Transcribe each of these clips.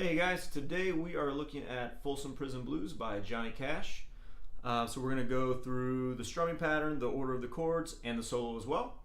Hey guys, today we are looking at Folsom Prison Blues by Johnny Cash. So we're going to go through the strumming pattern, the order of the chords, and the solo as well.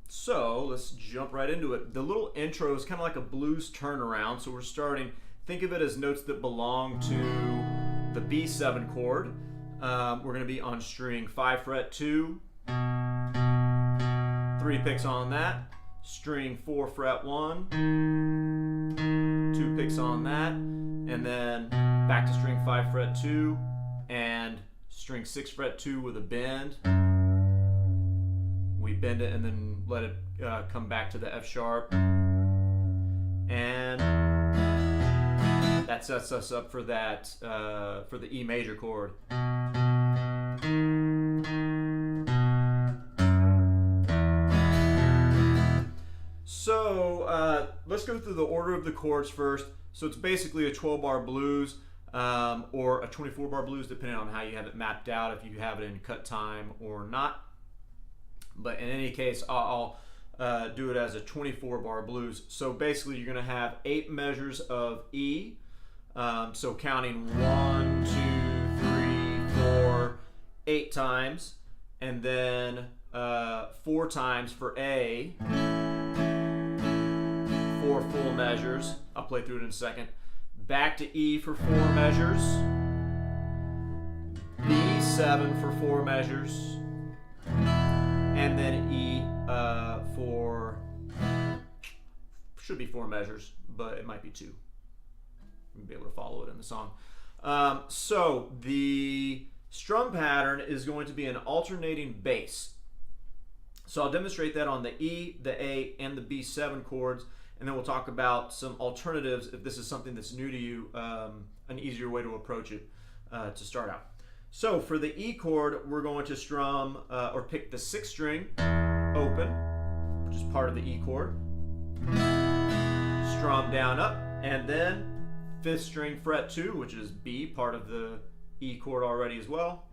So let's jump right into it. The little intro is kind of like a blues turnaround. So we're starting, think of it as notes that belong to the B7 chord. We're going to be on string 5 fret 2, 3 picks on that, string 4 fret 1, 2 picks on that, and then back to string 5 fret 2 and string 6 fret 2 with a bend. We bend it and then let it come back to the F sharp, and that sets us up for that for the E major chord. So let's go through the order of the chords first. So it's basically a 12-bar blues or a 24-bar blues, depending on how you have it mapped out, if you have it in cut time or not. But in any case, I'll do it as a 24-bar blues. So basically you're going to have 8 measures of E. So counting 1, 2, 3, 4, 8 times, and then 4 times for A. 4 full measures. I'll play through it in a second. Back to E for 4 measures. B7 for 4 measures. And then E for, should be 4 measures, but it might be 2. You'll be able to follow it in the song. So the strum pattern is going to be an alternating bass. So I'll demonstrate that on the E, the A, and the B7 chords. And then we'll talk about some alternatives if this is something that's new to you, an easier way to approach it to start out. So for the E chord, we're going to strum or pick the 6th string open, which is part of the E chord, strum down up, and then 5th string fret 2, which is B, part of the E chord already as well,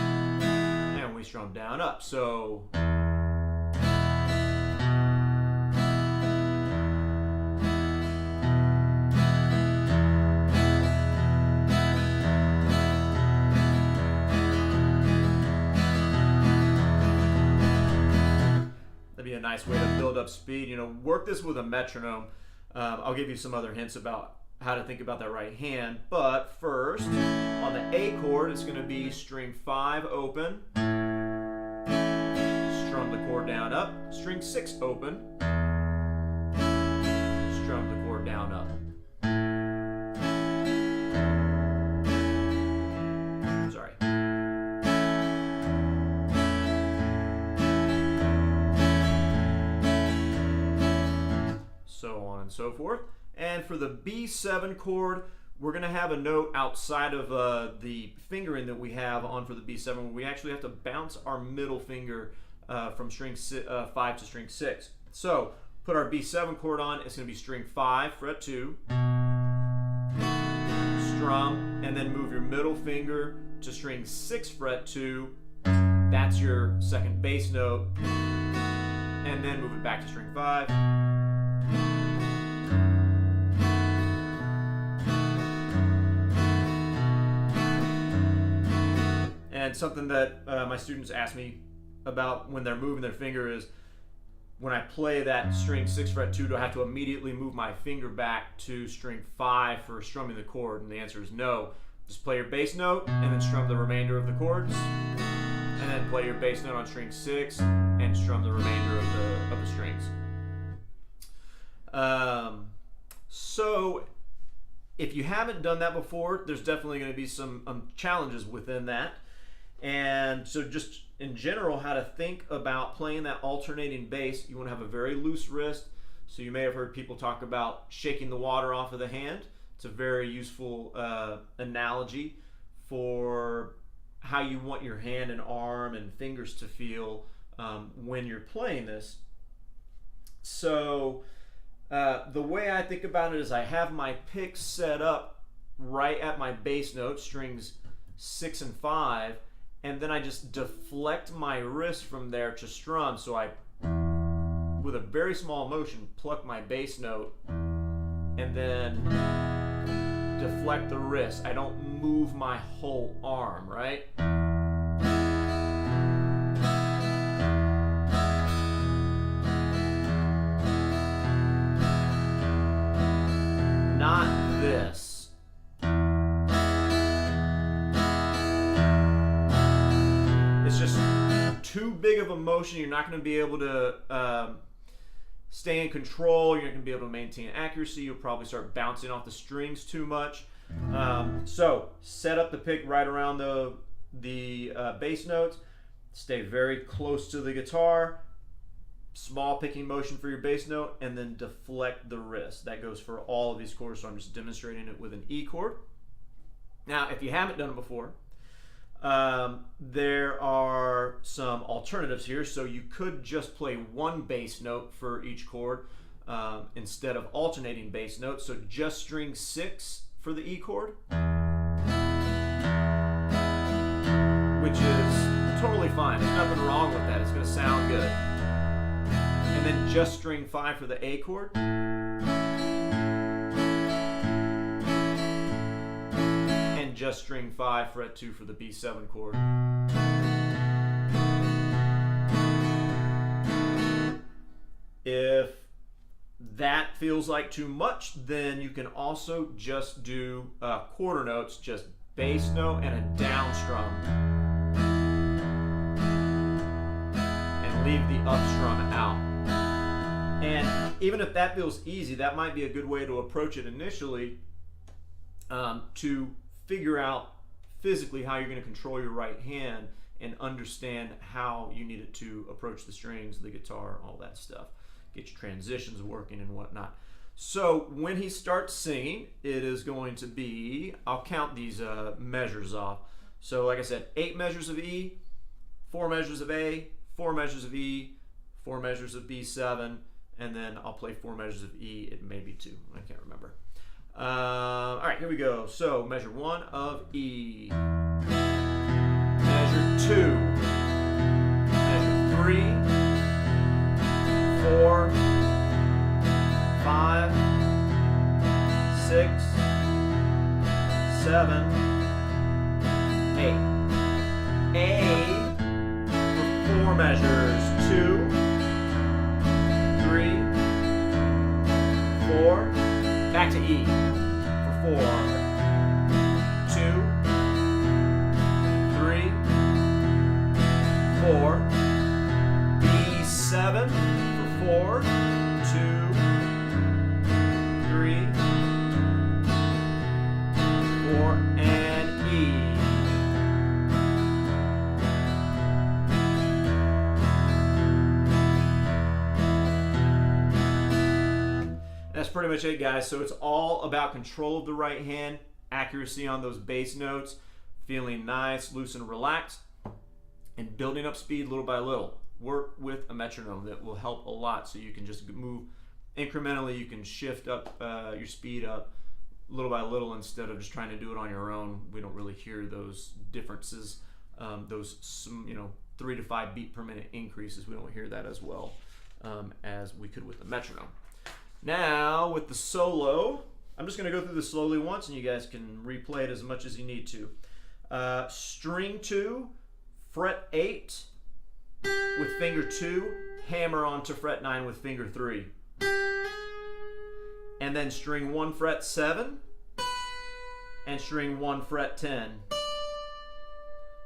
and we strum down up. So a nice way to build up speed. You know, work this with a metronome. I'll give you some other hints about how to think about that right hand. But first, on the A chord, it's going to be string 5 open, strum the chord down up, string 6 open, strum the chord down up. Sorry. So on and so forth. And for the B7 chord, we're going to have a note outside of the fingering that we have on for the B7, where we actually have to bounce our middle finger from string 5 to string 6. So put our B7 chord on. It's going to be string 5 fret 2, strum, and then move your middle finger to string 6 fret 2. That's your second bass note, and then move it back to string 5. And something that my students ask me about when they're moving their finger is, when I play that string 6 fret 2, do I have to immediately move my finger back to string 5 for strumming the chord? And the answer is no. Just play your bass note and then strum the remainder of the chords, and then play your bass note on string 6 and strum the remainder of the strings. So if you haven't done that before, there's definitely going to be some challenges within that. And so just in general, how to think about playing that alternating bass, you want to have a very loose wrist. So you may have heard people talk about shaking the water off of the hand. It's a very useful analogy for how you want your hand and arm and fingers to feel when you're playing this. So the way I think about it is I have my picks set up right at my bass note, strings 6 and 5, and then I just deflect my wrist from there to strum. So I, with a very small motion, pluck my bass note and then deflect the wrist. I don't move my whole arm, right? Not this. It's just too big of a motion. You're not going to be able to stay in control. You're not going to be able to maintain accuracy. You'll probably start bouncing off the strings too much. So set up the pick right around the bass notes. Stay very close to the guitar. Small picking motion for your bass note, and then deflect the wrist. That goes for all of these chords, so I'm just demonstrating it with an E chord. Now, if you haven't done it before, there are some alternatives here. So you could just play one bass note for each chord instead of alternating bass notes. So just string 6 for the E chord, which is totally fine. There's nothing wrong with that. It's going to sound good. And then just string 5 for the A chord. And just string 5 fret 2 for the B7 chord. If that feels like too much, then you can also just do quarter notes, just bass note and a down strum. And leave the up strum out. And even if that feels easy, that might be a good way to approach it initially, to figure out physically how you're going to control your right hand and understand how you need it to approach the strings, the guitar, all that stuff. Get your transitions working and whatnot. So when he starts singing, it is going to be, I'll count these measures off. So like I said, 8 measures of E, 4 measures of A, 4 measures of E, 4 measures of B7, and then I'll play 4 measures of E. It may be 2. I can't remember. All right, here we go. So measure 1 of E. Measure 2. Measure 3. 4. 5. 6. 7. 8. A for 4 measures. 2. 3, 4, back to E for 4, 2, 3, 4, B7 for 4, 2, 3, 4, and E. That's pretty much it, guys. So it's all about control of the right hand, accuracy on those bass notes, feeling nice, loose, and relaxed, and building up speed little by little. Work with a metronome. That will help a lot, so you can just move incrementally. You can shift up your speed up little by little instead of just trying to do it on your own. We don't really hear those differences, those 3 to 5 beat per minute increases. We don't hear that as well as we could with the metronome. Now, with the solo, I'm just going to go through this slowly once, and you guys can replay it as much as you need to. String 2, fret 8 with finger 2, hammer onto fret 9 with finger 3. And then string 1, fret 7, and string 1, fret 10.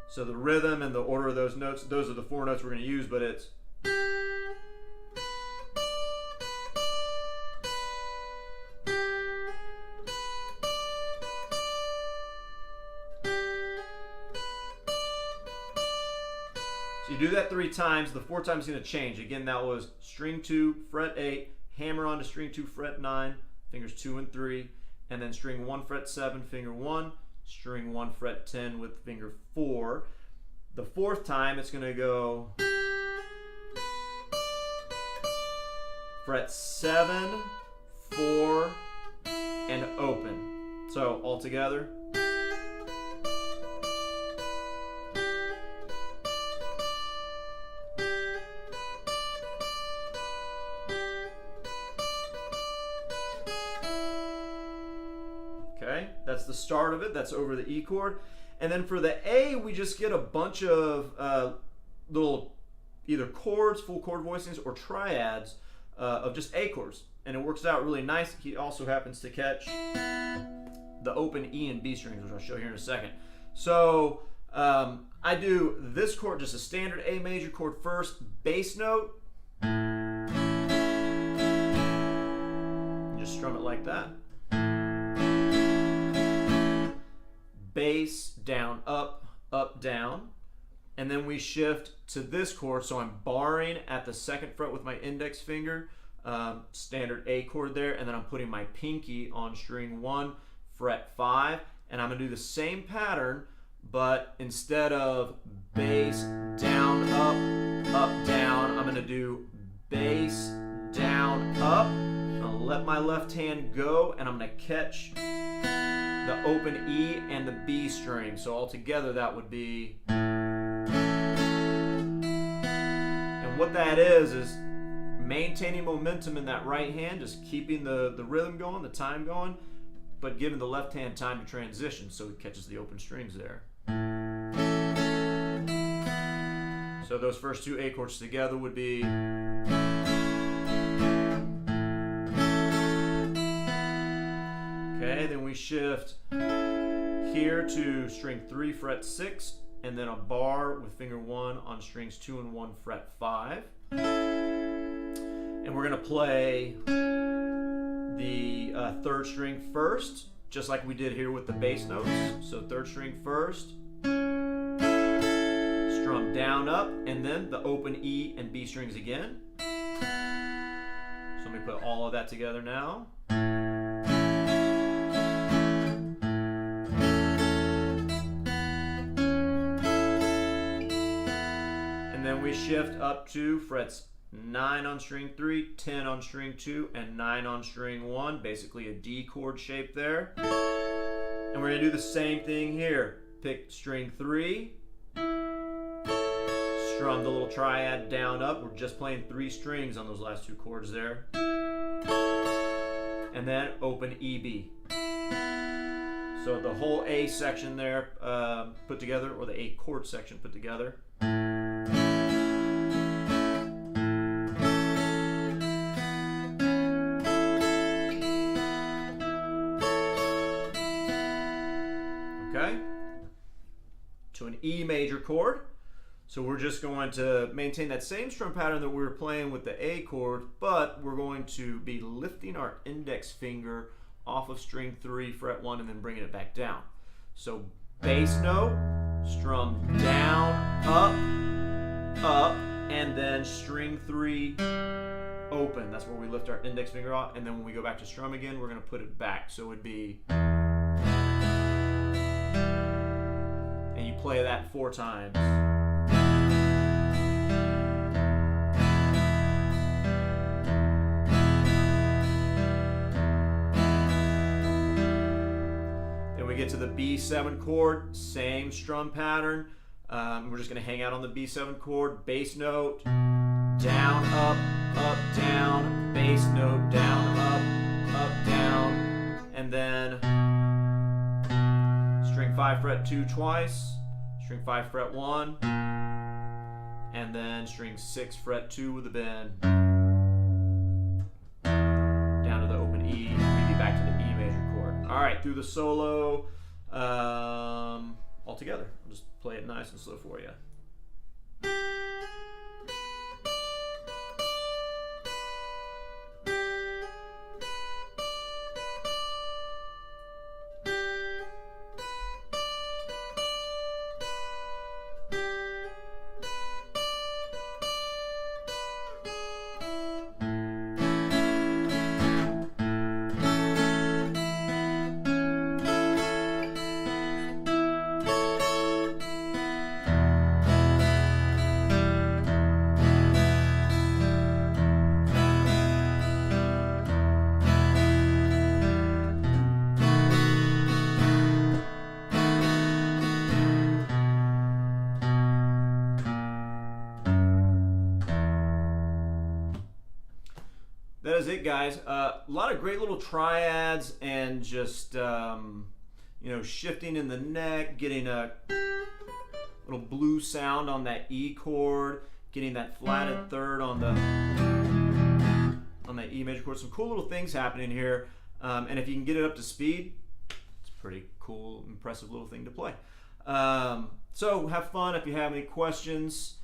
So the rhythm and the order of those notes, those are the 4 notes we're going to use, but it's so you do that 3 times. The 4th time is going to change. Again, that was string 2, fret 8, hammer onto string 2, fret 9, fingers 2 and 3, and then string 1, fret 7, finger 1, string 1, fret 10 with finger 4. The 4th time, it's going to go fret 7, 4, and open. So all together. Okay, that's the start of it. That's over the E chord. And then for the A, we just get a bunch of little either chords, full chord voicings, or triads of just A chords. And it works out really nice. He also happens to catch the open E and B strings, which I'll show here in a second. So I do this chord, just a standard A major chord first, bass note. Just strum it like that. Bass, down, up, down. And then we shift to this chord, so I'm barring at the 2nd fret with my index finger, standard A chord there, and then I'm putting my pinky on string 1, fret 5, and I'm going to do the same pattern, but instead of bass, down, up, down, I'm going to do bass, down, up. I'm going to let my left hand go, and I'm going to catch the open E and the B string. So altogether that would be, and what that is maintaining momentum in that right hand, just keeping the rhythm going, the time going, but giving the left hand time to transition so it catches the open strings there. So those first 2 A chords together would be, okay, then we shift here to string 3, fret 6, and then a bar with finger 1 on strings 2 and 1, fret 5. And we're going to play the 3rd string first, just like we did here with the bass notes. So 3rd string first, strum down, up, and then the open E and B strings again. So let me put all of that together now. And then we shift up to frets 9 on string 3, 10 on string 2, and 9 on string 1, basically a D chord shape there. And we're going to do the same thing here. Pick string 3, strum the little triad down, up. We're just playing 3 strings on those last 2 chords there. And then open E, B. So the whole A section there put together, or the A chord section put together. Okay, to an E major chord. So we're just going to maintain that same strum pattern that we were playing with the A chord, but we're going to be lifting our index finger off of string 3, fret 1, and then bringing it back down. So bass note, strum down, up, and then string 3, open. That's where we lift our index finger off, and then when we go back to strum again, we're going to put it back. So it would be, and you play that 4 times. Then we get to the B7 chord, same strum pattern. We're just going to hang out on the B7 chord, bass note, down, up, down, bass note, down, up, down, and then string 5, fret 2 twice, string 5, fret 1, and then string 6, fret 2 with a bend, down to the open E, maybe back to the E major chord. All right, through the solo all together. I'll just play it nice and slow for you. that is it, guys. A lot of great little triads and just you know, shifting in the neck, getting a little blue sound on that E chord, getting that flatted third on that E major chord. Some cool little things happening here, and if you can get it up to speed, it's a pretty cool, impressive little thing to play. So have fun. If you have any questions,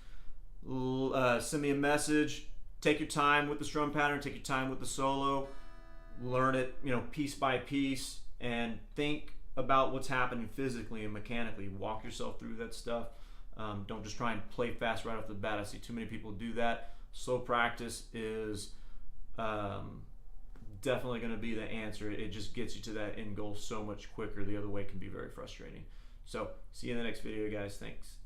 send me a message. Take your time with the strum pattern, take your time with the solo, learn it, you know, piece by piece, and think about what's happening physically and mechanically. Walk yourself through that stuff. Don't just try and play fast right off the bat. I see too many people do that. Slow practice is definitely going to be the answer. It just gets you to that end goal so much quicker. The other way can be very frustrating. So see you in the next video, guys. Thanks.